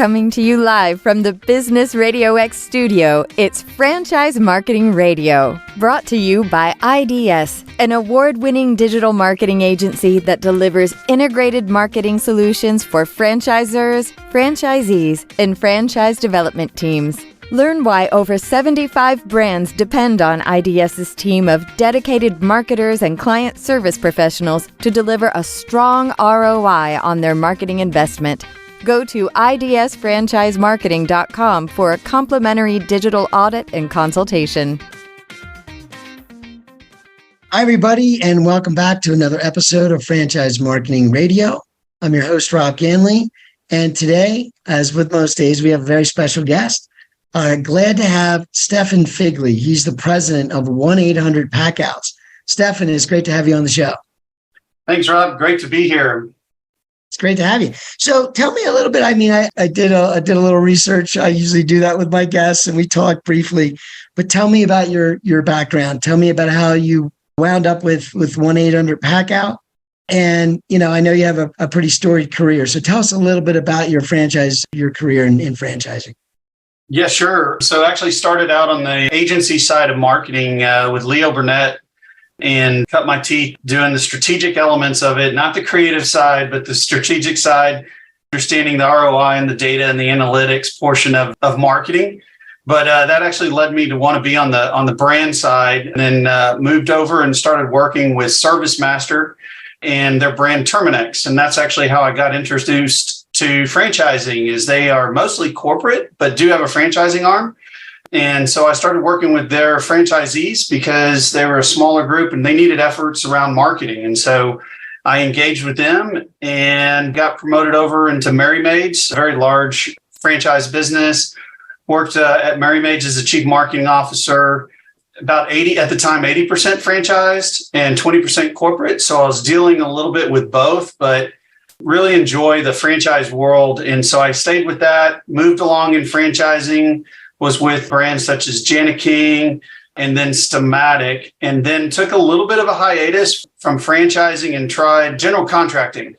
Coming to you live from the Business RadioX studio, it's Franchise Marketing Radio, brought to you by IDS, an award-winning digital marketing agency that delivers integrated marketing solutions for franchisors, franchisees, and franchise development teams. Learn why over 75 brands depend on IDS's team of dedicated marketers and client service professionals to deliver a strong ROI on their marketing investment. Go to idsfranchisemarketing.com for a complimentary digital audit and consultation. Hi, everybody, and welcome back to another episode of Franchise Marketing Radio. I'm your host, Rob Ganley, and today, as with most days, we have a very special guest. Glad to have Stefan Figley. He's the president of 1-800-Packouts. Stefan, it's great to have you on the show. Thanks, Rob. Great to be here. It's great to have you. So tell me a little bit. I mean, I did a little research. I usually do that with my guests, and we talked briefly. But tell me about your background. Tell me about how you wound up with 1-800-Packout. And, you know, I know you have a pretty storied career. So tell us a little bit about your career in franchising. Yeah, sure. So actually started out on the agency side of marketing with Leo Burnett and cut my teeth doing the strategic elements of it, not the creative side, but the strategic side, understanding the ROI and the data and the analytics portion of marketing. But that actually led me to want to be on the brand side, and then moved over and started working with ServiceMaster and their brand Terminix. And that's actually how I got introduced to franchising. Is they are mostly corporate, but do have a franchising arm. And so I started working with their franchisees because they were a smaller group and they needed efforts around marketing. And so I engaged with them and got promoted over into Merry Maids, a very large franchise business. Worked at Merry Maids as the chief marketing officer, about 80 at the time, 80% franchised and 20% corporate. So I was dealing a little bit with both, but really enjoy the franchise world. And so I stayed with that, moved along in franchising, was with brands such as Jana King and then Stematic, and then took a little bit of a hiatus from franchising and tried general contracting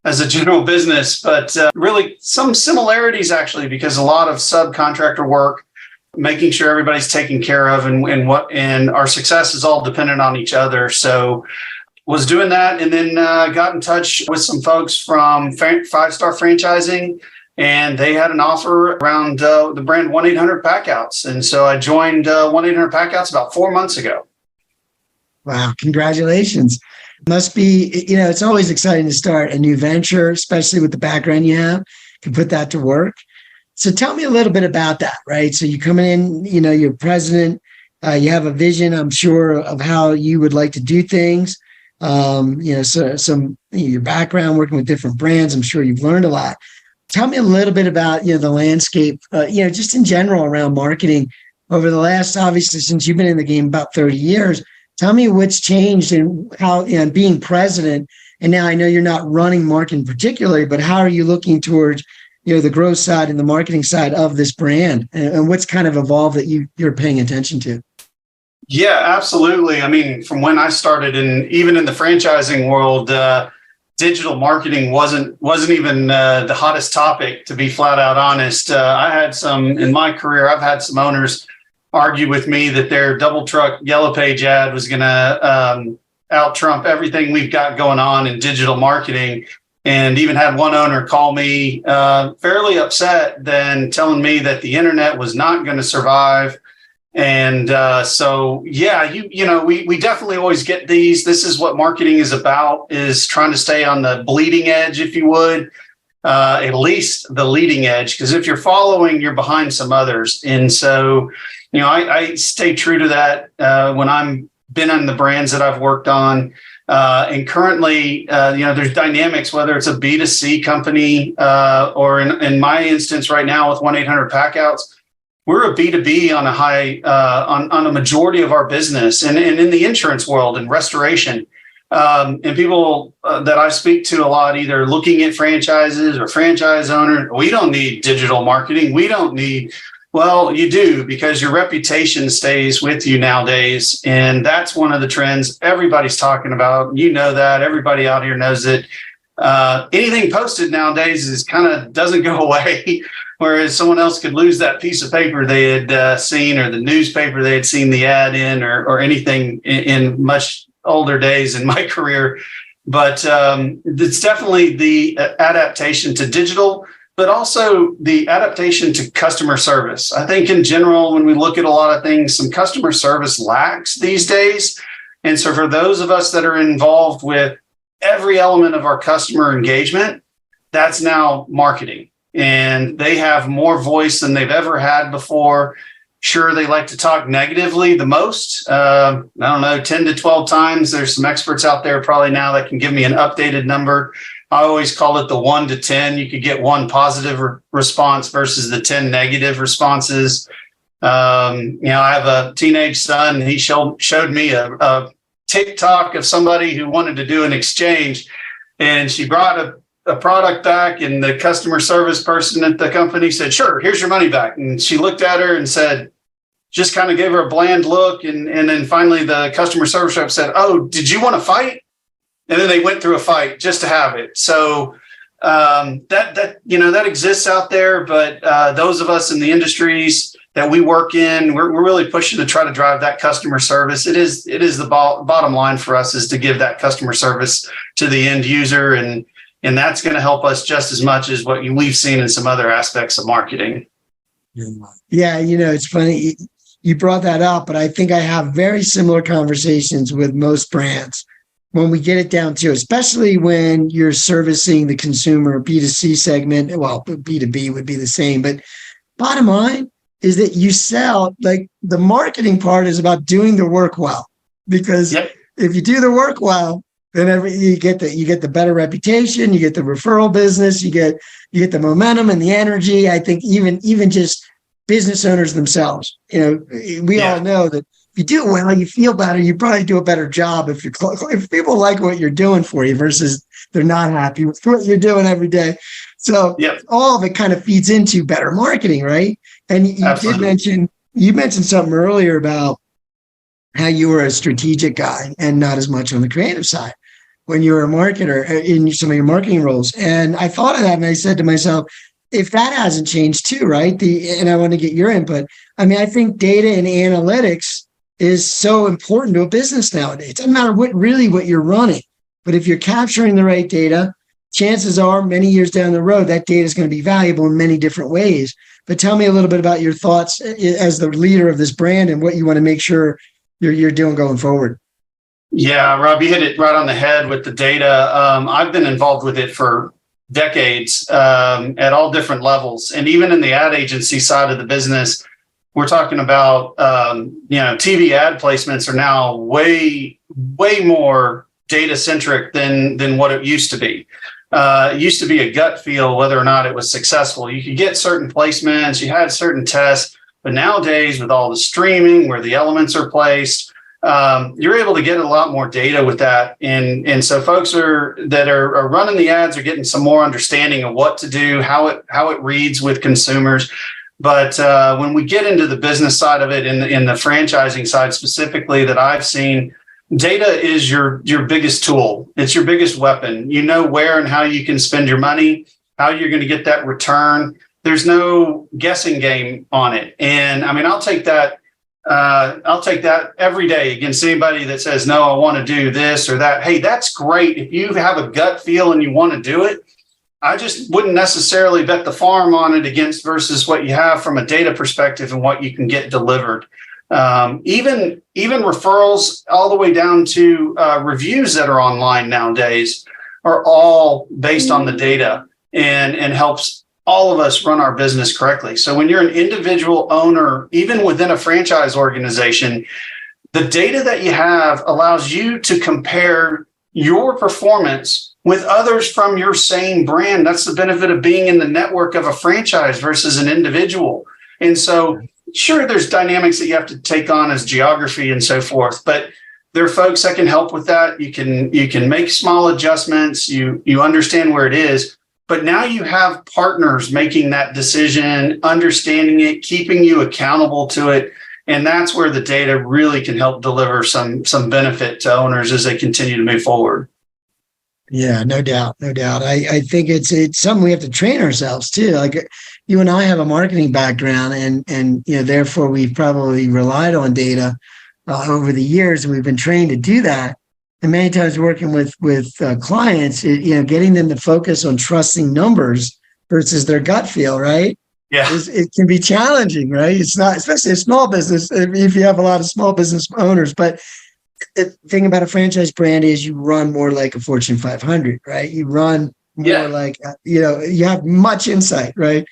as a general business. But really some similarities, actually, because a lot of subcontractor work, making sure everybody's taken care of and our success is all dependent on each other. So was doing that, and then got in touch with some folks from Five Star Franchising, and they had an offer around the brand 1-800-Packouts. And so I joined 1-800-Packouts about 4 months ago. Wow, congratulations. Must be, you know, it's always exciting to start a new venture, especially with the background you have, can put that to work. So tell me a little bit about that, right? So you're coming in, you know, you're president, you have a vision, I'm sure, of how you would like to do things. You know, so your background working with different brands, I'm sure you've learned a lot. Tell me a little bit about, you know, the landscape, you know, just in general around marketing over the last, obviously, since you've been in the game about 30 years. Tell me what's changed and how, you know, being president. And now I know you're not running marketing particularly, but how are you looking towards, you know, the growth side and the marketing side of this brand, and what's kind of evolved that you're paying attention to? Yeah, absolutely. I mean, from when I started, and even in the franchising world, digital marketing wasn't even the hottest topic, to be flat out honest. I had in my career, I've had some owners argue with me that their double truck yellow page ad was going to out trump everything we've got going on in digital marketing. And even had one owner call me fairly upset, then telling me that the internet was not going to survive. And so, yeah, you know, we definitely always get these. This is what marketing is about, is trying to stay on the bleeding edge, if you would, at least the leading edge, because if you're following, you're behind some others. And so, you know, I stay true to that when I'm been on the brands that I've worked on. And currently, you know, there's dynamics, whether it's a B2C company or in my instance right now with 1-800-Packouts. We're a B2B on a high, on a majority of our business, and in the insurance world and restoration. And people that I speak to a lot, either looking at franchises or franchise owners, we don't need digital marketing. We don't need, well, you do, because your reputation stays with you nowadays. And that's one of the trends everybody's talking about. You know that. Everybody out here knows it. anything posted nowadays is kind of doesn't go away. Whereas someone else could lose that piece of paper they had seen, or the newspaper they had seen the ad in, or anything in much older days in my career. But it's definitely the adaptation to digital, but also the adaptation to customer service. I think in general, when we look at a lot of things, some customer service lacks these days. And so for those of us that are involved with every element of our customer engagement, that's now marketing. And they have more voice than they've ever had before. Sure, they like to talk negatively the most. I don't know, 10 to 12 times. There's some experts out there probably now that can give me an updated number. I always call it the 1 to 10. You could get one positive response versus the 10 negative responses. I have a teenage son. He showed me a TikTok of somebody who wanted to do an exchange, and she brought a product back, and the customer service person at the company said, "Sure, here's your money back." And she looked at her and said, just kind of gave her a bland look. And then finally the customer service rep said, "Oh, did you want to fight?" And then they went through a fight just to have it. So that exists out there. But those of us in the industries that we work in, we're really pushing to try to drive that customer service. It is the bottom line for us, is to give that customer service to the end user. And that's going to help us just as much as what we've seen in some other aspects of marketing. Yeah, it's funny. You brought that up, but I think I have very similar conversations with most brands when we get it down to, especially when you're servicing the consumer B2C segment. Well, B2B would be the same, but bottom line is that you sell, like, the marketing part is about doing the work well, because if you do the work well, then you get the better reputation, you get the referral business, you get the momentum and the energy. I think even just business owners themselves, we all know that if you do it well, you feel better. You probably do a better job if people like what you're doing for you versus they're not happy with what you're doing every day. So all of it kind of feeds into better marketing, right? And you mentioned something earlier about how you were a strategic guy and not as much on the creative side when you were a marketer in some of your marketing roles. And I thought of that, and I said to myself, if that hasn't changed too, right? And I want to get your input. I mean, I think data and analytics is so important to a business nowadays. It doesn't matter what you're running, but if you're capturing the right data, chances are many years down the road, that data is going to be valuable in many different ways. But tell me a little bit about your thoughts as the leader of this brand and what you want to make sure you're doing going forward. Yeah, Rob, you hit it right on the head with the data. I've been involved with it for decades at all different levels. And even in the ad agency side of the business, we're talking about, TV ad placements are now way, way more data centric than what it used to be. It used to be a gut feel whether or not it was successful. You could get certain placements, you had certain tests, but nowadays with all the streaming where the elements are placed, you're able to get a lot more data with that. And so folks that are running the ads are getting some more understanding of what to do, how it reads with consumers. But when we get into the business side of it, in the franchising side specifically that I've seen, data is your biggest tool. It's your biggest weapon. You know where and how you can spend your money, how you're going to get that return. There's no guessing game on it. And I mean, I'll take that every day against anybody that says, "No, I want to do this or that." Hey, that's great. If you have a gut feel and you want to do it, I just wouldn't necessarily bet the farm on it against versus what you have from a data perspective and what you can get delivered. Even referrals all the way down to reviews that are online nowadays are all based on the data and helps all of us run our business correctly. So when you're an individual owner, even within a franchise organization, the data that you have allows you to compare your performance with others from your same brand. That's the benefit of being in the network of a franchise versus an individual. And so sure, there's dynamics that you have to take on as geography and so forth, but there are folks that can help with that. You can make small adjustments. You understand where it is, but now you have partners making that decision, understanding it, keeping you accountable to it. And that's where the data really can help deliver some benefit to owners as they continue to move forward. Yeah, no doubt, no doubt. I think it's something we have to train ourselves too. Like you and I have a marketing background, and therefore we've probably relied on data over the years, and we've been trained to do that. And many times working with clients, getting them to focus on trusting numbers versus their gut feel, right? Yeah. It can be challenging, right? It's not, especially a small business, if you have a lot of small business owners. But the thing about a franchise brand is you run more like a Fortune 500, right? You run more like, you have much insight, right?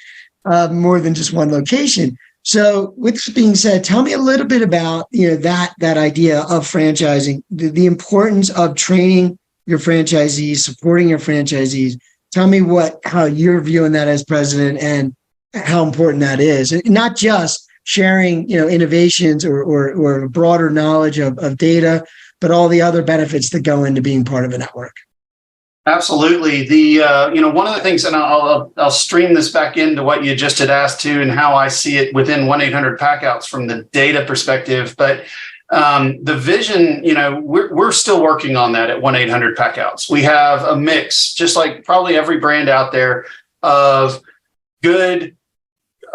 More than just one location. So with this being said, tell me a little bit about, that idea of franchising, the importance of training your franchisees, supporting your franchisees. Tell me how you're viewing that as president and how important that is. And not just sharing, innovations or broader knowledge of data, but all the other benefits that go into being part of a network. Absolutely. One of the things, and I'll stream this back into what you just had asked too, and how I see it within 1-800-Packouts from the data perspective. But the vision, we're still working on that at 1-800-Packouts. We have a mix, just like probably every brand out there, of good,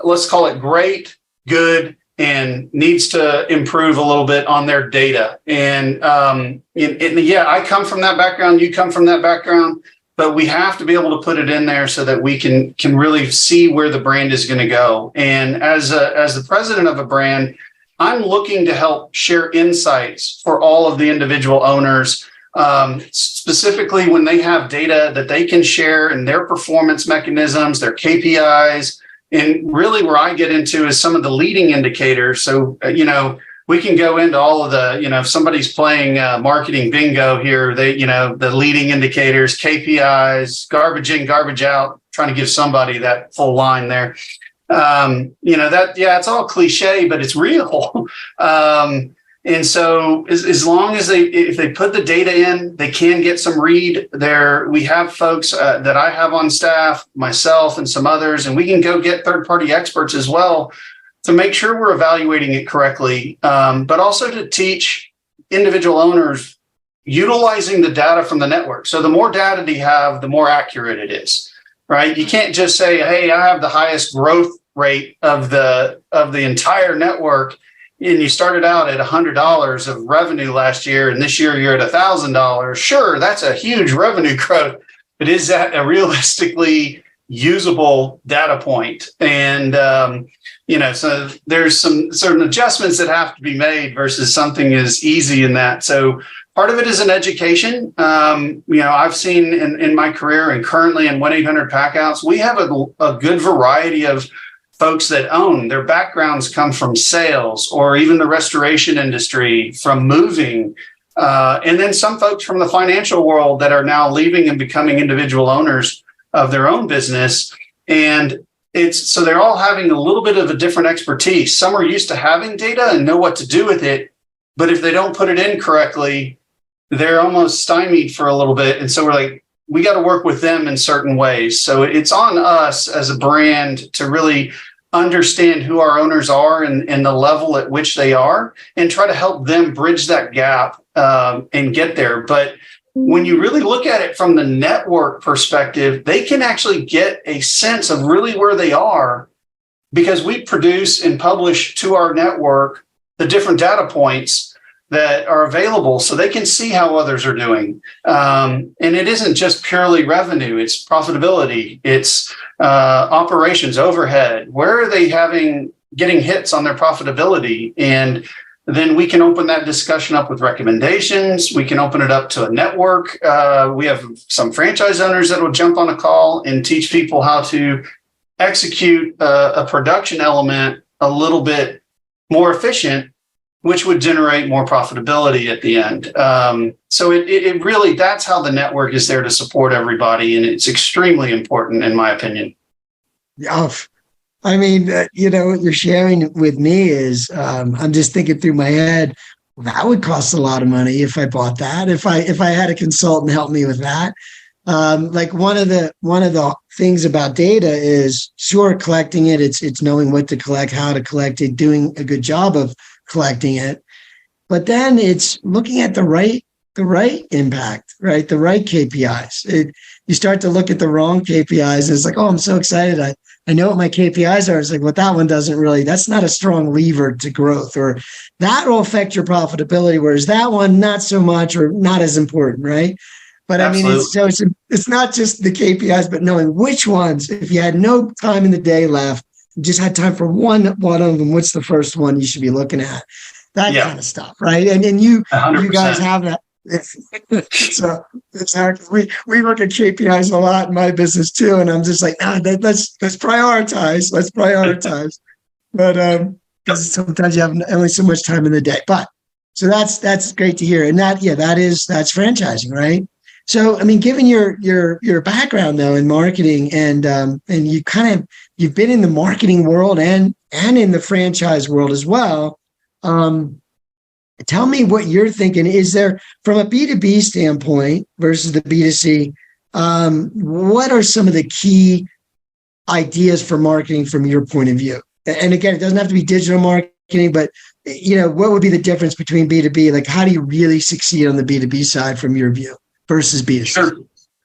let's call it great, good, and needs to improve a little bit on their data. And I come from that background, you come from that background, but we have to be able to put it in there so that we can really see where the brand is going to go. And as the president of a brand, I'm looking to help share insights for all of the individual owners, specifically when they have data that they can share and their performance mechanisms, their KPIs. And really where I get into is some of the leading indicators. So, we can go into all of the, if somebody's playing marketing bingo here, the leading indicators, KPIs, garbage in, garbage out, trying to give somebody that full line there. It's all cliche, but it's real. And so as long as if they put the data in, they can get some read there. We have folks that I have on staff, myself and some others, and we can go get third-party experts as well to make sure we're evaluating it correctly, but also to teach individual owners utilizing the data from the network. So the more data you have, the more accurate it is, right? You can't just say, hey, I have the highest growth rate of the entire network, and you started out at $100 of revenue last year, and this year you're at $1,000. Sure, that's a huge revenue growth, but is that a realistically usable data point? And so there's some certain adjustments that have to be made versus something as easy in that. So part of it is an education. I've seen in my career and currently in 1-800-Packouts, we have a good variety of folks that own. Their backgrounds come from sales or even the restoration industry, from moving, and then some folks from the financial world that are now leaving and becoming individual owners of their own business. And so they're all having a little bit of a different expertise. Some are used to having data and know what to do with it, but if they don't put it in correctly, they're almost stymied for a little bit. And so we're like, we got to work with them in certain ways. So it's on us as a brand to really understand who our owners are and the level at which they are, and try to help them bridge that gap and get there. But when you really look at it from the network perspective, they can actually get a sense of really where they are, because we produce and publish to our network the different data points that are available so they can see how others are doing. And it isn't just purely revenue, it's profitability, it's operations, overhead. Where are they getting hits on their profitability? And then we can open that discussion up with recommendations. We can open it up to a network. We have some franchise owners that will jump on a call and teach people how to execute a production element a little bit more efficient, which would generate more profitability at the end. So it really, that's how the network is there to support everybody. And it's extremely important, in my opinion. Yeah. I mean, what you're sharing with me is, I'm just thinking through my head, that would cost a lot of money if I bought that. If I had a consultant help me with that. Like one of the things about data is, sure, collecting it. It's knowing what to collect, how to collect it, doing a good job of collecting it. But then it's looking at the right the right impact, right? The right KPIs. You start to look at the wrong KPIs, and it's like, oh, I'm so excited. I know what my KPIs are. It's like, well, that one doesn't really, that's not a strong lever to growth, or that will affect your profitability, whereas that one, not so much, or not as important, right? But Absolutely. I mean, it's not just the KPIs, but knowing which ones, if you had no time in the day left, just had time for one of them, what's the first one you should be looking at? That kind of stuff, right? And you 100%. guys have that. So exactly, we look at KPIs a lot in my business too, and I'm just like, let's prioritize. Let's prioritize. But because sometimes you have only so much time in the day. But so that's great to hear, and that's franchising, right? So I mean, given your background though in marketing, and you've been in the marketing world and in the franchise world as well. Tell me what you're thinking. Is there, from a B2B standpoint versus the B2C, what are some of the key ideas for marketing from your point of view? And again, it doesn't have to be digital marketing, but what would be the difference between B2B? Like, how do you really succeed on the B2B side from your view versus B2C? Sure.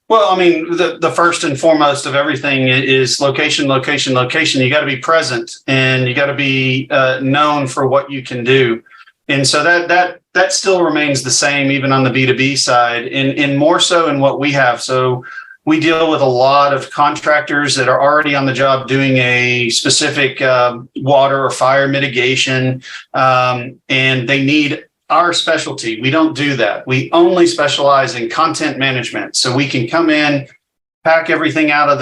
Well, I mean, the first and foremost of everything is location, location, location. You got to be present, and you got to be known for what you can do. And so that still remains the same, even on the B2B side, and more so in what we have. So we deal with a lot of contractors that are already on the job doing a specific water or fire mitigation, and they need our specialty. We don't do that. We only specialize in content management. So we can come in, pack everything out of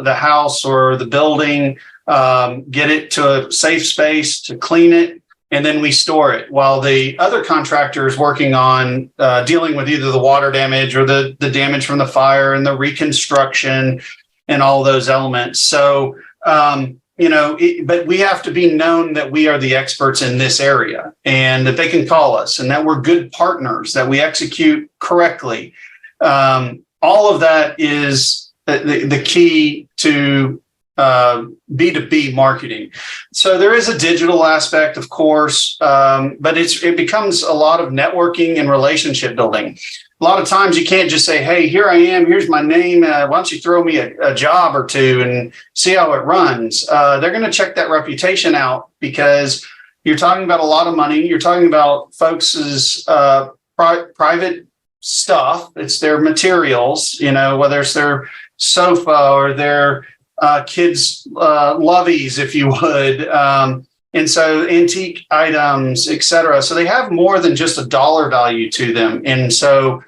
the house or the building, get it to a safe space to clean it, and then we store it, while the other contractor is working on dealing with either the water damage or the damage from the fire and the reconstruction and all those elements. So, but we have to be known that we are the experts in this area, and that they can call us, and that we're good partners, that we execute correctly. All of that is the key to B2B marketing. So there is a digital aspect, of course, but it becomes a lot of networking and relationship building. A lot of times you can't just say, hey, here I am, here's my name, why don't you throw me a job or two and see how it runs. They're going to check that reputation out, because you're talking about a lot of money. You're talking about folks' private stuff. It's their materials, whether it's their sofa or their kids' loveys, if you would. And so antique items, et cetera. So they have more than just a dollar value to them. And so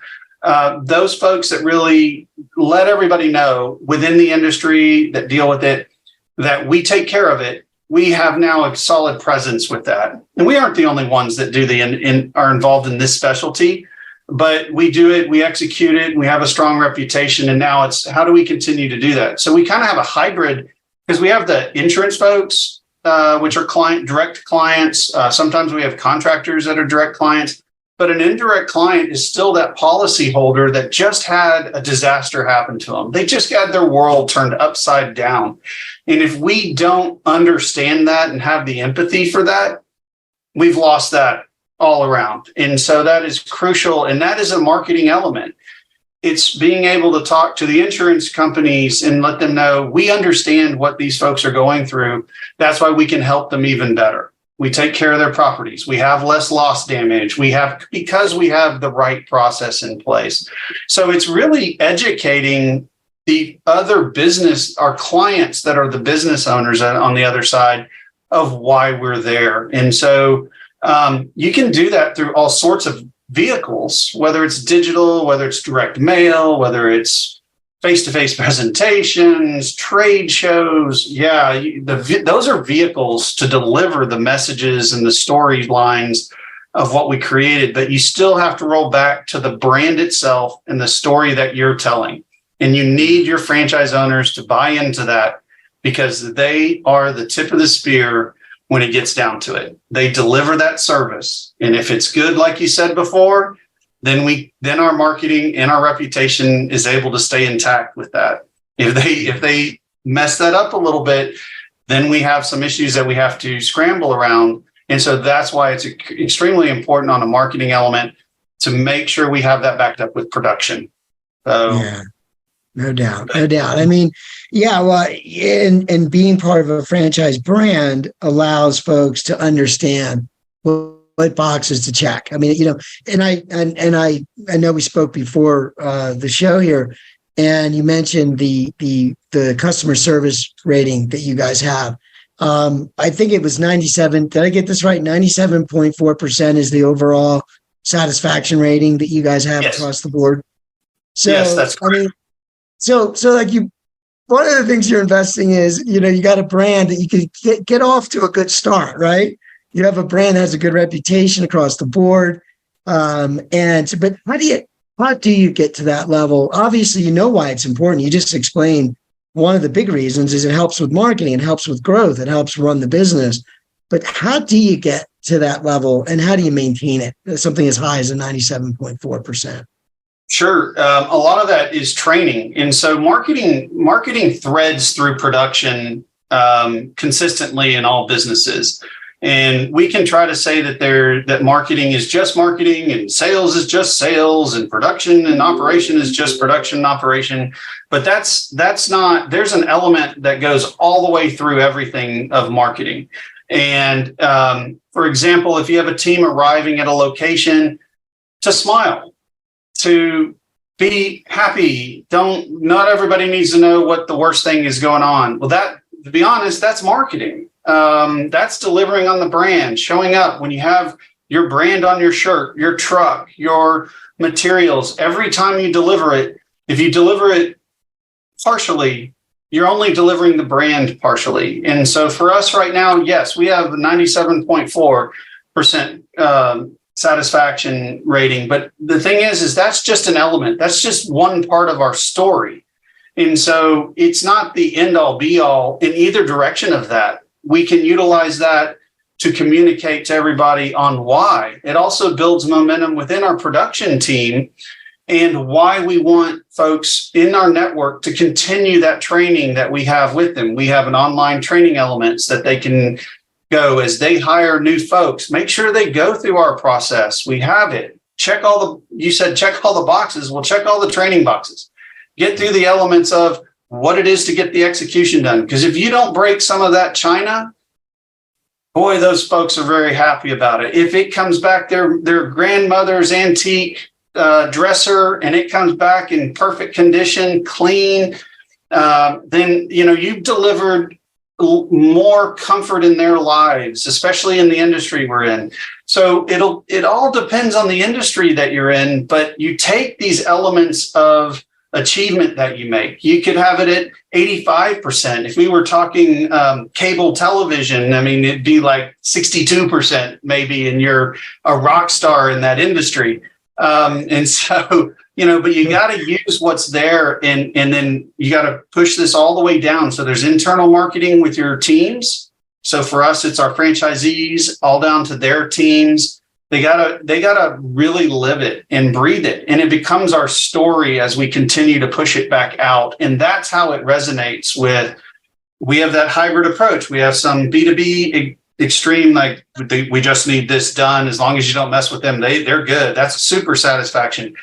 those folks that really let everybody know within the industry that deal with it, that we take care of it, we have now a solid presence with that. And we aren't the only ones that do are involved in this specialty, but we do it, we execute it, and we have a strong reputation. And now it's, how do we continue to do that? So we kind of have a hybrid, because we have the insurance folks, which are direct clients. Sometimes we have contractors that are direct clients, but an indirect client is still that policy holder that just had a disaster happen to them. They just got their world turned upside down. And if we don't understand that and have the empathy for that, we've lost that all around. And so that is crucial. And that is a marketing element. It's being able to talk to the insurance companies and let them know we understand what these folks are going through. That's why we can help them even better. We take care of their properties. We have less loss damage. Because we have the right process in place. So it's really educating the other our clients that are the business owners on the other side of why we're there. And so you can do that through all sorts of vehicles, whether it's digital, whether it's direct mail, whether it's face-to-face presentations, trade shows. Yeah, those are vehicles to deliver the messages and the storylines of what we created, but you still have to roll back to the brand itself and the story that you're telling. And you need your franchise owners to buy into that, because they are the tip of the spear when it gets down to it. They deliver that service. And if it's good, like you said before, then our marketing and our reputation is able to stay intact with that. If they mess that up a little bit, then we have some issues that we have to scramble around. And so that's why it's extremely important on a marketing element to make sure we have that backed up with production. So, yeah, no doubt. I mean, yeah, well, and being part of a franchise brand allows folks to understand what boxes to check. I mean, and I know we spoke before the show here, and you mentioned the customer service rating that you guys have. I think it was 97. Did I get this right? 97.4% is the overall satisfaction rating that you guys have across the board. So, yes, that's correct. I mean, so like one of the things you're investing is, you got a brand that you can get off to a good start, right? You have a brand that has a good reputation across the board. But how do you get to that level? Obviously, you know why it's important. You just explained one of the big reasons is it helps with marketing, it helps with growth, it helps run the business. But how do you get to that level, and how do you maintain it? Something as high as a 97.4%. Sure. A lot of that is training. And so marketing threads through production consistently in all businesses. And we can try to say that marketing is just marketing and sales is just sales and production and operation is just production and operation. But that's not, there's an element that goes all the way through everything of marketing. And for example, if you have a team arriving at a location, to smile, to be happy. Not everybody needs to know what the worst thing is going on. Well, to be honest, that's marketing. That's delivering on the brand, showing up when you have your brand on your shirt, your truck, your materials. Every time you deliver it, if you deliver it partially, you're only delivering the brand partially. And so for us right now, yes, we have 97.4% satisfaction rating. But the thing is that's just an element. That's just one part of our story. And so it's not the end all be all in either direction of that. We can utilize that to communicate to everybody on why. It also builds momentum within our production team and why we want folks in our network to continue that training that we have with them. We have an online training elements that they can go as they hire new folks. Make sure they go through our process. We have it. Check all the boxes. We'll check all the training boxes. Get through the elements of what it is to get the execution done. Because if you don't break some of that china, boy, those folks are very happy about it. If it comes back their grandmother's antique dresser and it comes back in perfect condition, clean, then you've delivered more comfort in their lives, especially in the industry we're in. So it all depends on the industry that you're in, but you take these elements of achievement that you make. You could have it at 85%. If we were talking cable television, I mean, it'd be like 62% maybe, and you're a rock star in that industry. And so, but you got to use what's there and then you got to push this all the way down. So there's internal marketing with your teams. So for us, it's our franchisees all down to their teams. They gotta really live it and breathe it. And it becomes our story as we continue to push it back out. And that's how it resonates we have that hybrid approach. We have some B2B extreme, like we just need this done. As long as you don't mess with them, they're good. That's super satisfaction.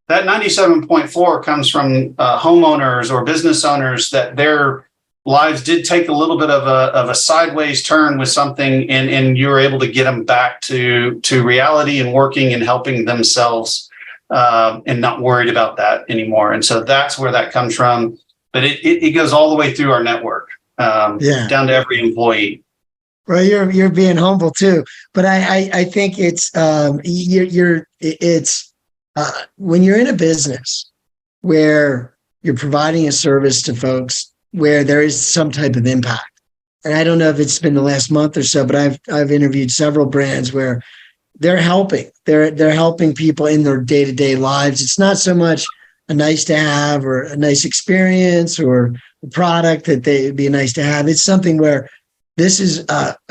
That 97.4 comes from homeowners or business owners that their lives did take a little bit of a sideways turn with something, and you were able to get them back to reality and working and helping themselves and not worried about that anymore. And so that's where that comes from. But it goes all the way through our network, down to every employee. Well, you're being humble too, but I think it's when you're in a business where you're providing a service to folks where there is some type of impact. And I don't know if it's been the last month or so, but I've interviewed several brands where they're helping. They're helping people in their day-to-day lives. It's not so much a nice to have or a nice experience or a product that it'd be nice to have. It's something where this is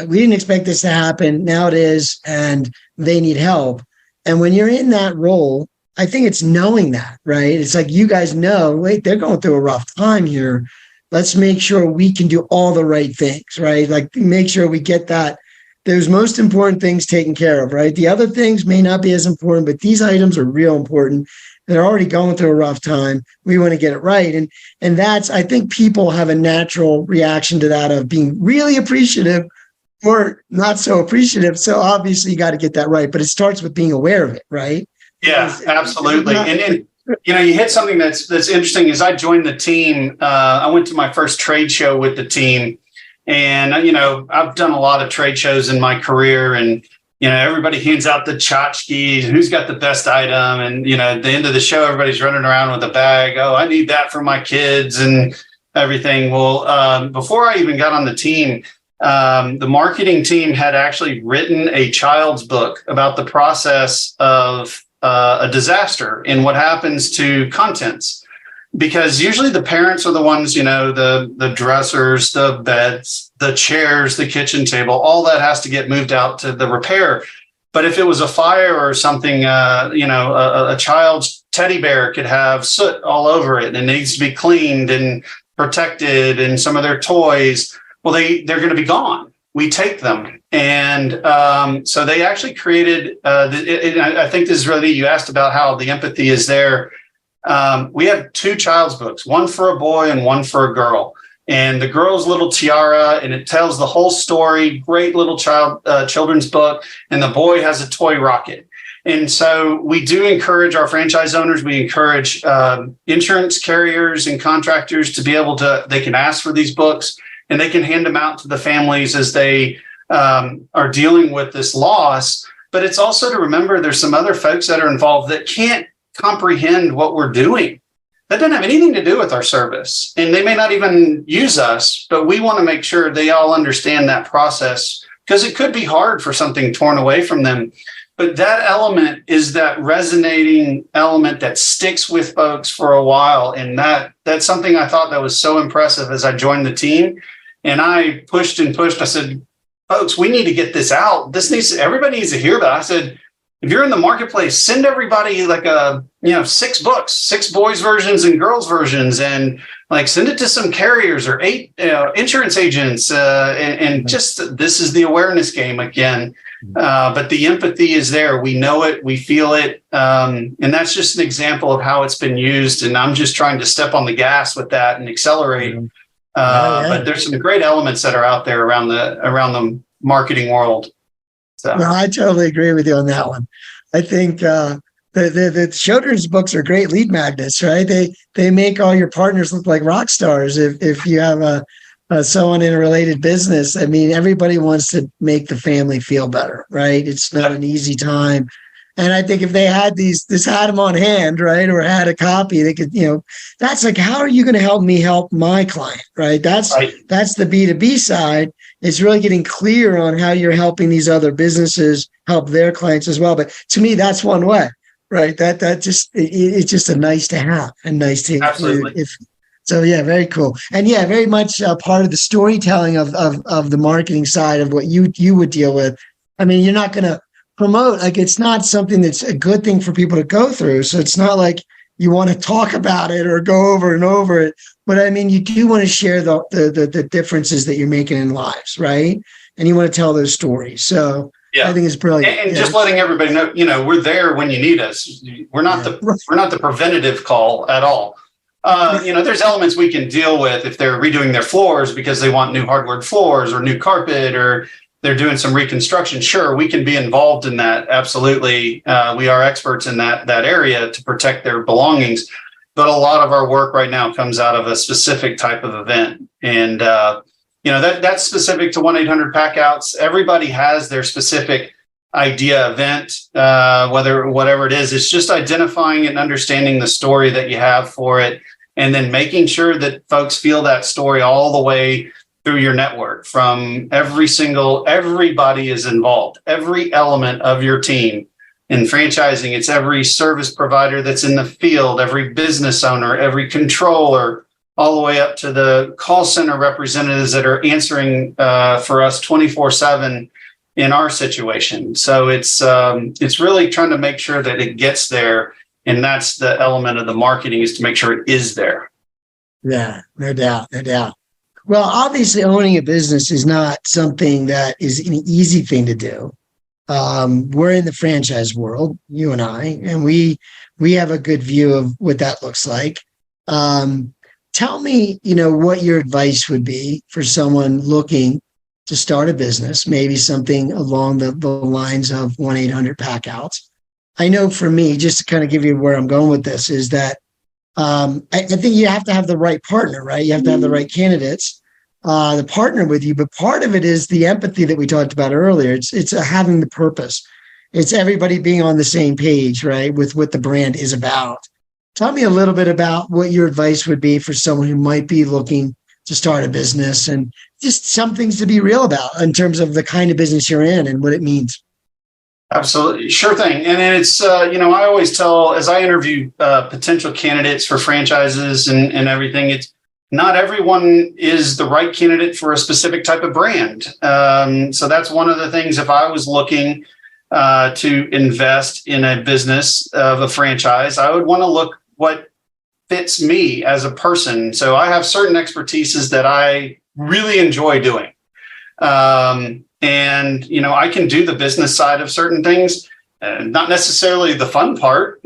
we didn't expect this to happen. Now it is, and they need help. And when you're in that role, I think it's knowing that, right? It's like you guys know, wait, they're going through a rough time here. Let's make sure we can do all the right things, right? Like make sure we get that those most important things taken care of, right? The other things may not be as important, but these items are real important. They're already going through a rough time. We want to get it right. And that's, I think people have a natural reaction to that of being really appreciative or not so appreciative. So obviously you got to get that right, but it starts with being aware of it, right? Yeah, absolutely. And you know, you hit something that's interesting. Is I joined the team. I went to my first trade show with the team, and you know, I've done a lot of trade shows in my career, and you know, everybody hands out the tchotchkes, who's got the best item, and you know, at the end of the show, everybody's running around with a bag. Oh, I need that for my kids and everything. Well, before I even got on the team, the marketing team had actually written a child's book about the process of a disaster and what happens to contents, because usually the parents are the ones, you know, the dressers, the beds, the chairs, the kitchen table, all that has to get moved out to the repair. But if it was a fire or something, you know, a child's teddy bear could have soot all over it and it needs to be cleaned and protected, and some of their toys, well, they're going to be gone. We take them. And so they actually created, I think this is really, you asked about how the empathy is there. We have two child's books, one for a boy and one for a girl. And the girl's little tiara, and it tells the whole story, great little children's book. And the boy has a toy rocket. And so we do encourage our franchise owners, we encourage insurance carriers and contractors to be able to, they can ask for these books, and they can hand them out to the families as they are dealing with this loss. But it's also to remember there's some other folks that are involved that can't comprehend what we're doing. That doesn't have anything to do with our service. And they may not even use us, but we want to make sure they all understand that process, because it could be hard for something torn away from them. But that element is that resonating element that sticks with folks for a while. And that's something I thought that was so impressive as I joined the team. And I pushed and pushed. I said, folks, we need to get this out. Everybody needs to hear about it. I said, if you're in the marketplace, send everybody like 6 books, 6 boys versions and girls versions, and like send it to some carriers or 8 insurance agents. And just, this is the awareness game again. But the empathy is there. We know it, we feel it. And that's just an example of how it's been used. And I'm just trying to step on the gas with that and accelerate. But there's some great elements that are out there around the marketing world. So. No, I totally agree with you on that one. I think the children's books are great lead magnets, right? They make all your partners look like rock stars. If you have someone in a related business, I mean, everybody wants to make the family feel better, right? It's not an easy time. And I think if they had had them on hand, right, or had a copy, they could, that's like, how are you going to help me help my client, right? That's the B2B side. It's really getting clear on how you're helping these other businesses help their clients as well. But to me, that's one way, right? It's just a nice to have and nice to. Absolutely. So yeah, very cool. And yeah, very much part of the storytelling of the marketing side of what you would deal with. I mean, you're not going to promote, like, it's not something that's a good thing for people to go through. So it's not like you want to talk about it or go over and over it. But I mean, you do want to share the differences that you're making in lives, right? And you want to tell those stories. So yeah. I think it's brilliant. And just letting everybody know, we're there when you need us. We're not the preventative call at all. There's elements we can deal with if they're redoing their floors because they want new hardwood floors or new carpet, or they're doing some reconstruction. Sure, we can be involved in that. Absolutely. We are experts in that area to protect their belongings. But a lot of our work right now comes out of a specific type of event. And, that's specific to 1-800-Packouts. Everybody has their specific idea event, whatever it is. It's just identifying and understanding the story that you have for it, and then making sure that folks feel that story all the way through your network. From everybody is involved, every element of your team. In franchising, it's every service provider that's in the field, every business owner, every controller, all the way up to the call center representatives that are answering for us 24/7 in our situation. So it's really trying to make sure that it gets there. And that's the element of the marketing, is to make sure it is there. Yeah, no doubt. Well, obviously, owning a business is not something that is an easy thing to do. We're in the franchise world, you and I, and we have a good view of what that looks like. Tell me, what your advice would be for someone looking to start a business, maybe something along the lines of 1-800-Packouts. I know for me, just to kind of give you where I'm going with this, is that I think you have to have the right partner, right? You have to have the right candidates to partner with you. But part of it is the empathy that we talked about earlier. It's having the purpose. It's everybody being on the same page, right, with what the brand is about. Tell me a little bit about what your advice would be for someone who might be looking to start a business, and just some things to be real about in terms of the kind of business you're in and what it means. Absolutely. Sure thing. And it's, I always tell, as I interview potential candidates for franchises and everything, it's not everyone is the right candidate for a specific type of brand. So that's one of the things, if I was looking to invest in a business of a franchise, I would want to look what fits me as a person. So I have certain expertises that I really enjoy doing. And, I can do the business side of certain things, not necessarily the fun part,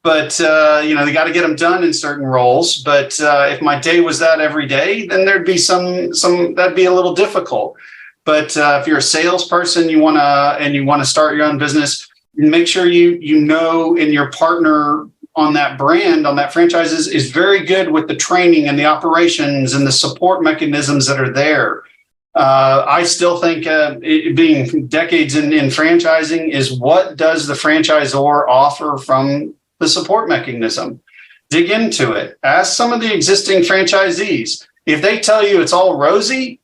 but, they got to get them done in certain roles. But if my day was that every day, then there'd be some that'd be a little difficult. But if you're a salesperson, you want to start your own business, make sure and your partner on that brand, on that franchise is very good with the training and the operations and the support mechanisms that are there. I still think it being decades in franchising is what does the franchisor offer from the support mechanism? Dig into it. Ask some of the existing franchisees. If they tell you it's all rosy,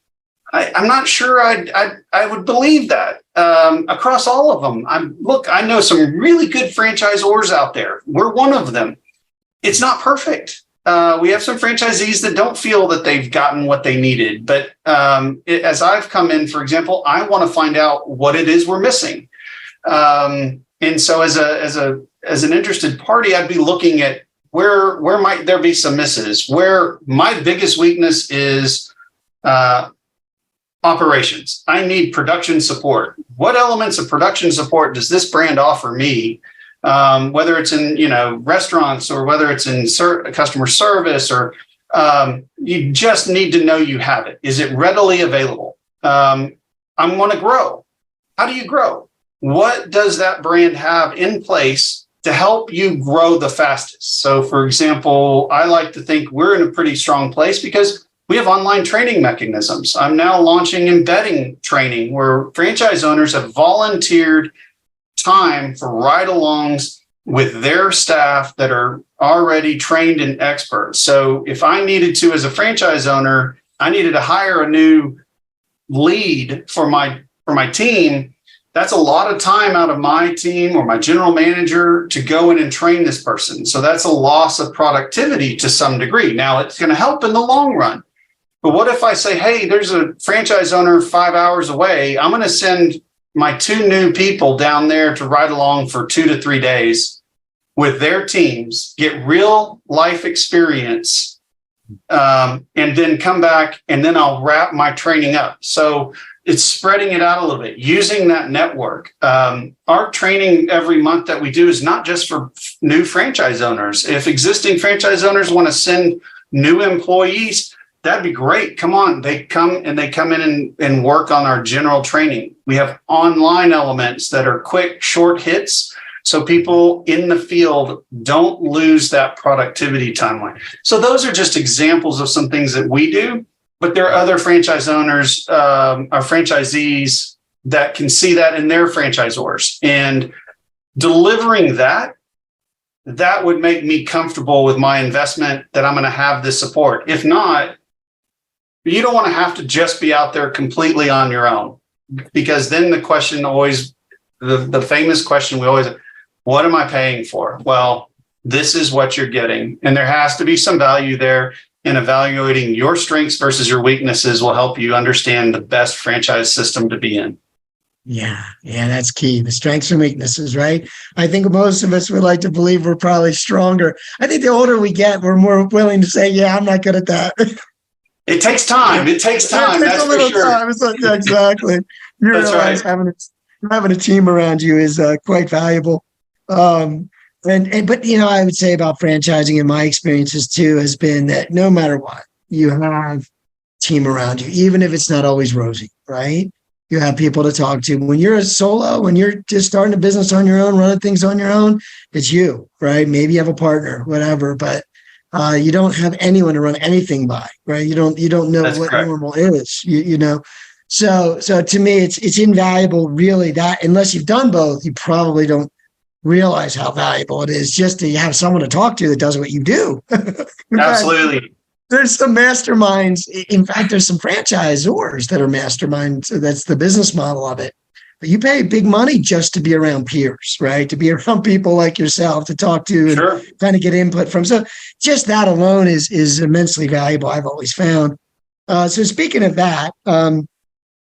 I'm not sure I would believe that across all of them. I know some really good franchisors out there. We're one of them. It's not perfect. We have some franchisees that don't feel that they've gotten what they needed. But as I've come in, for example, I want to find out what it is we're missing. And so as an interested party, I'd be looking at where might there be some misses, where my biggest weakness is operations. I need production support. What elements of production support does this brand offer me? Whether it's in restaurants or whether it's in customer service, or you just need to know you have it. Is it readily available? I want to grow. How do you grow? What does that brand have in place to help you grow the fastest? So, for example, I like to think we're in a pretty strong place because we have online training mechanisms. I'm now launching embedding training where franchise owners have volunteered time for ride-alongs with their staff that are already trained and experts. So if I needed to, as a franchise owner, I needed to hire a new lead for my team, that's a lot of time out of my team or my general manager to go in and train this person. So that's a loss of productivity to some degree. Now, it's going to help in the long run. But what if I say, hey, there's a franchise owner 5 hours away. I'm going to send my 2 new people down there to ride along for 2 to 3 days with their teams, get real life experience, and then come back, and then I'll wrap my training up. So it's spreading it out a little bit, using that network. Our training every month that we do is not just for new franchise owners. If existing franchise owners want to send new employees, that'd be great. Come on. They come in and work on our general training. We have online elements that are quick, short hits, so people in the field don't lose that productivity timeline. So those are just examples of some things that we do, but there are other franchise owners, our franchisees that can see that in their franchisors. And delivering that would make me comfortable with my investment that I'm going to have this support. If not, you don't want to have to just be out there completely on your own, because then the question always, the famous question we always, what am I paying for? Well, this is what you're getting. And there has to be some value there, and evaluating your strengths versus your weaknesses will help you understand the best franchise system to be in. Yeah, that's key. The strengths and weaknesses, right? I think most of us would like to believe we're probably stronger. I think the older we get, we're more willing to say, yeah, I'm not good at that. It takes time. It takes time. It takes That's a little for sure. time. Yeah, exactly. You That's realize right. having a team around you is quite valuable. But I would say about franchising in my experiences too has been that no matter what, you have a team around you, even if it's not always rosy, right? You have people to talk to. When you're a solo, when you're just starting a business on your own, running things on your own, it's you, right? Maybe you have a partner, whatever, but you don't have anyone to run anything by, right? You don't know That's what correct. normal is, you know. So to me, it's invaluable, really. That unless you've done both, you probably don't realize how valuable it is just to have someone to talk to that does what you do. In fact, Absolutely. there's some masterminds. In fact, there's some franchisors that are masterminds. That's the business model of it. But you pay big money just to be around peers, right? To be around people like yourself to talk to and Sure. kind of get input from. So just that alone is immensely valuable, I've always found. So speaking of that, I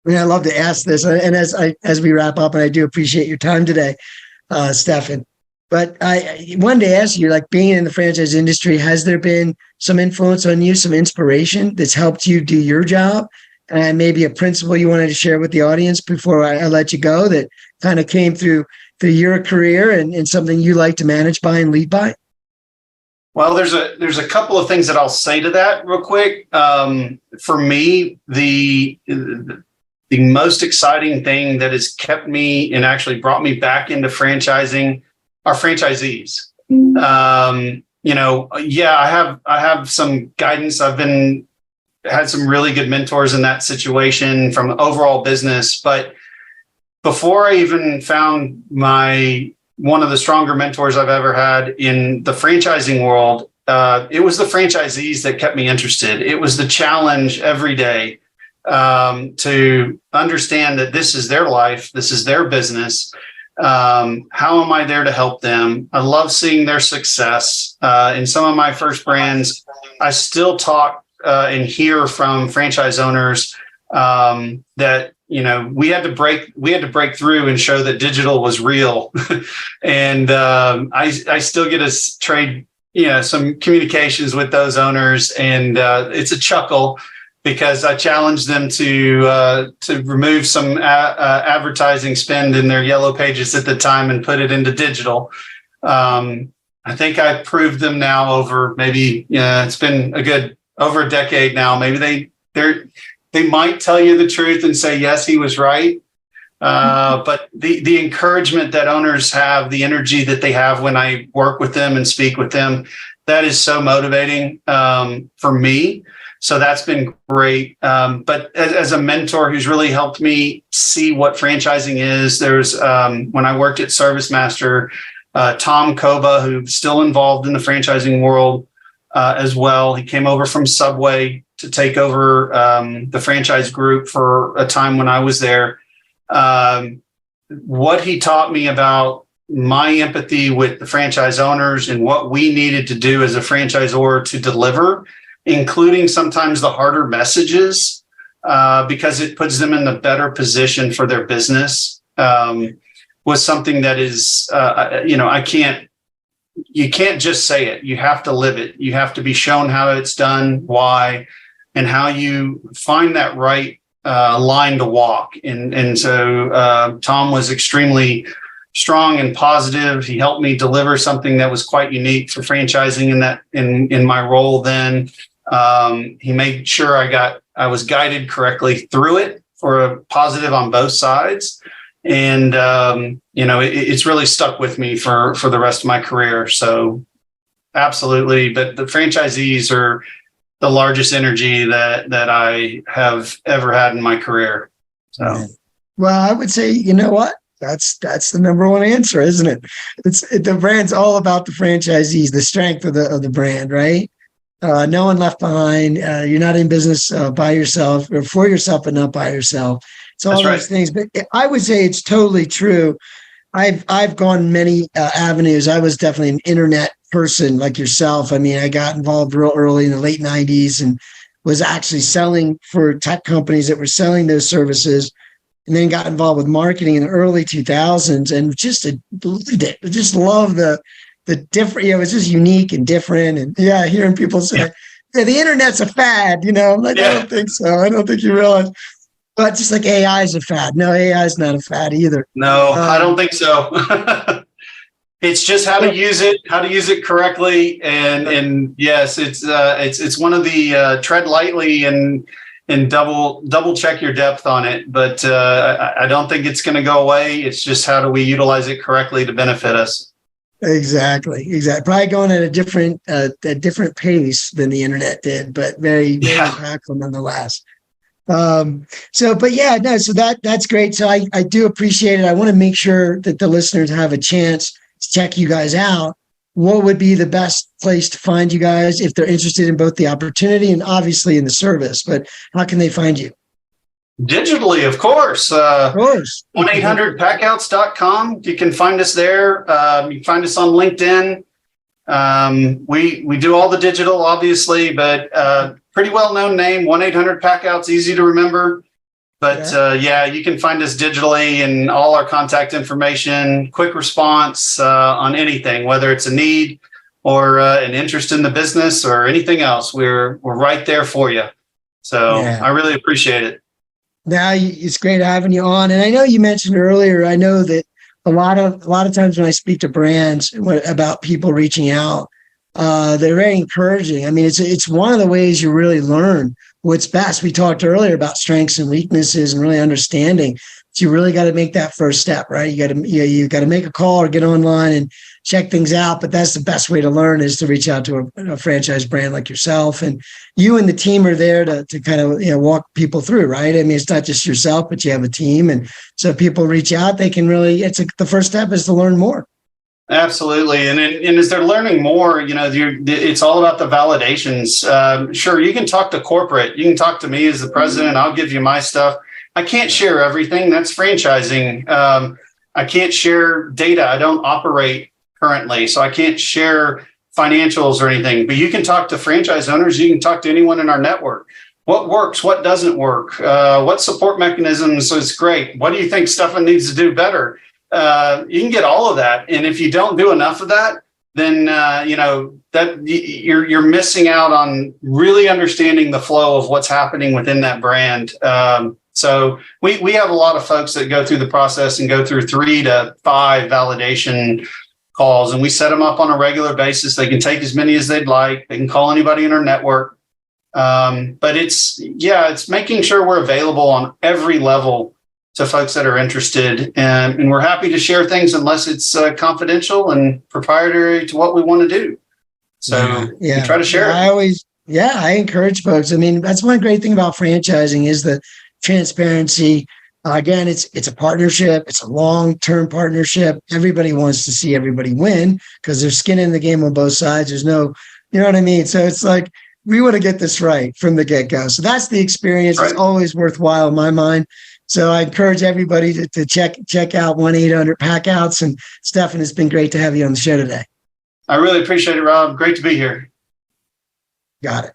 love to ask this, and as we wrap up, and I do appreciate your time today, Stefan. But I wanted to ask you, like being in the franchise industry, has there been some influence on you, some inspiration that's helped you do your job? And maybe a principle you wanted to share with the audience before I let you go that kind of came through your career and something you like to manage by and lead by? Well, there's a couple of things that I'll say to that real quick. For me, the most exciting thing that has kept me and actually brought me back into franchising are franchisees. I have some guidance. I've had some really good mentors in that situation from overall business. But before I even found one of the stronger mentors I've ever had in the franchising world, it was the franchisees that kept me interested. It was the challenge every day to understand that this is their life, this is their business. How am I there to help them? I love seeing their success. In some of my first brands, I still talk and hear from franchise owners that we had to break through and show that digital was real. And I still get to trade some communications with those owners, and it's a chuckle because I challenged them to remove some advertising spend in their yellow pages at the time and put it into digital. I think I proved them now over maybe it's been over a decade now. Maybe they might tell you the truth and say, yes, he was right. But the encouragement that owners have, the energy that they have when I work with them and speak with them, that is so motivating for me. So that's been great. But as a mentor who's really helped me see what franchising is, there's when I worked at ServiceMaster, Tom Koba, who's still involved in the franchising world as well. He came over from Subway to take over the franchise group for a time when I was there. What he taught me about my empathy with the franchise owners and what we needed to do as a franchisor to deliver, including sometimes the harder messages, because it puts them in the better position for their business, was something that is, you can't just say it. You have to live it. You have to be shown how it's done, why, and how you find that right line to walk. And so Tom was extremely strong and positive. He helped me deliver something that was quite unique for franchising in my role then. He made sure I was guided correctly through it for a positive on both sides. And, it's really stuck with me for the rest of my career. So absolutely. But the franchisees are the largest energy that I have ever had in my career. So, well, I would say, you know what? That's the number one answer, isn't it? The brand's all about the franchisees, the strength of the brand, right? No one left behind. You're not in business by yourself or for yourself, but not by yourself. It's all those things. But I would say it's totally true. I've gone many avenues. I was definitely an internet person like yourself. I mean, I got involved real early in the late 90s and was actually selling for tech companies that were selling those services, and then got involved with marketing in the early 2000s and just believed it. I just love the different, it was just unique and different. And hearing people say, yeah, the internet's a fad, I'm like, I don't think so. I don't think you realize. But just like AI is a fad. No, AI is not a fad either. No, I don't think so. It's just how to use it correctly. And yes, it's one of the tread lightly and double check your depth on it. But I don't think it's going to go away. It's just how do we utilize it correctly to benefit us? Exactly. Probably going at a different pace than the internet did, but very impactful nonetheless. So that's great. So I do appreciate it. I want to make sure that the listeners have a chance to check you guys out. What would be the best place to find you guys if they're interested in both the opportunity and obviously in the service, but how can they find you? Digitally, of course. 1-800-Packouts.com. You can find us there. You can find us on LinkedIn. We do all the digital, obviously, but pretty well-known name, 1-800-Packouts, easy to remember. But you can find us digitally and all our contact information, quick response on anything, whether it's a need or an interest in the business or anything else. We're right there for you. So I really appreciate it. Now it's great having you on. And I know you mentioned earlier, I know that a lot of times when I speak to brands about people reaching out, they're very encouraging. I mean, it's one of the ways you really learn what's best. We talked earlier about strengths and weaknesses and really understanding. So you really got to make that first step, right? You got to make a call or get online and check things out. But that's the best way to learn is to reach out to a franchise brand like yourself. And you and the team are there to kind of walk people through, right? I mean, it's not just yourself, but you have a team. And so people reach out, they can really, the first step is to learn more. Absolutely. And as they're learning more, it's all about the validations. Sure, you can talk to corporate. You can talk to me as the president. I'll give you my stuff. I can't share everything. That's franchising. I can't share data. I don't operate currently, so I can't share financials or anything. But you can talk to franchise owners. You can talk to anyone in our network. What works? What doesn't work? What support mechanisms is great? What do you think Stefan needs to do better? You can get all of that. And if you don't do enough of that, then that you're missing out on really understanding the flow of what's happening within that brand. So we have a lot of folks that go through the process and go through 3 to 5 validation calls, and we set them up on a regular basis. They can take as many as they'd like. They can call anybody in our network. But it's making sure we're available on every level to folks that are interested. And we're happy to share things unless it's confidential and proprietary to what we want to do. So we try to share it. I encourage folks. I mean, that's one great thing about franchising is the transparency. Again, it's a partnership. It's a long-term partnership. Everybody wants to see everybody win because there's skin in the game on both sides. There's no, you know what I mean? So it's like, we want to get this right from the get-go. So that's the experience. Right. It's always worthwhile in my mind. So I encourage everybody to check out 1-800-Packouts. And Stefan, it's been great to have you on the show today. I really appreciate it, Rob. Great to be here. Got it.